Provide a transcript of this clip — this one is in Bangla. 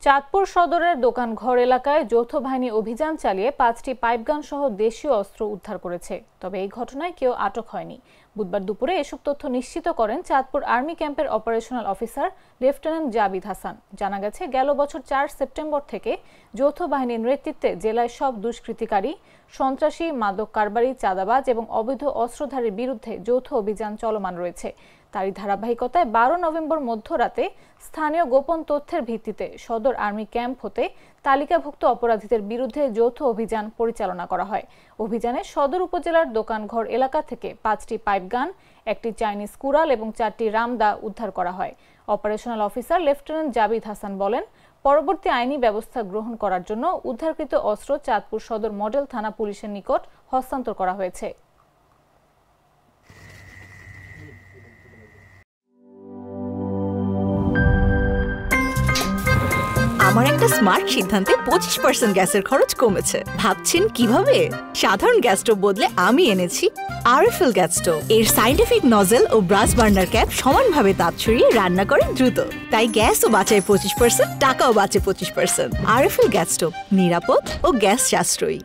চাঁদপুর সদরের দোকানঘর এলাকায় যৌথ বাহিনী অভিযান চালিয়ে 5টি পাইপগান সহ দেশীয় অস্ত্র উদ্ধার করেছে। তবে এই ঘটনায় কেউ আটক হয়নি। বুধবার দুপুরে এসব তথ্য নিশ্চিত করেন চাঁদপুর আর্মি ক্যাম্পের অপারেশনাল অফিসার লেফটেন্যান্ট জাবিদ হাসান। জানা গেছে, গেল বছর 4 সেপ্টেম্বর থেকে যৌথ বাহিনীর নেতৃত্বে জেলায় সব দুষ্কৃতিকারী, সন্ত্রাসী, মাদক কারবারি, চাঁদাবাজ এবং অবৈধ অস্ত্রধারীর বিরুদ্ধে যৌথ অভিযান চলমান রয়েছে। তারই ধারাবাহিকতায় 12 নভেম্বর মধ্যরাতে স্থানীয় গোপন তথ্যের ভিত্তিতে সদর আর্মি ক্যাম্প হতে তালিকাভুক্ত অপরাধীদের বিরুদ্ধে যৌথ অভিযান পরিচালনা করা হয়। অভিযানে সদর উপজেলার দোকানঘর এলাকা থেকে 5টি পাইপগান, একটি চাইনিজ কুড়াল এবং 4টি রামদা উদ্ধার করা হয়। অপারেশনাল অফিসার লেফটেন্যান্ট জাবিদ হাসান বলেন, পরবর্তী আইনি ব্যবস্থা গ্রহণ করার জন্য উদ্ধারকৃত অস্ত্র চাঁদপুর সদর মডেল থানা পুলিশের নিকট হস্তান্তর করা হয়েছে। আমার একটা স্মার্ট সিদ্ধান্তে 25% গ্যাসের খরচ কমেছে। ভাবছেন কিভাবে? সাধারণ গ্যাস স্টোভ বদলে আমি এনেছি আরএফএল গ্যাস স্টোভ। এর সাইন্টিফিক নজল ও ব্রাস বার্নার ক্যাপ সমানভাবে তাপ ছড়িয়ে রান্না করে দ্রুত। তাই গ্যাসও বাঁচায় 25%, টাকাও বাঁচে 25%। আরএফএল গ্যাস স্টোভ নিরাপদ ও গ্যাস সাশ্রয়ী।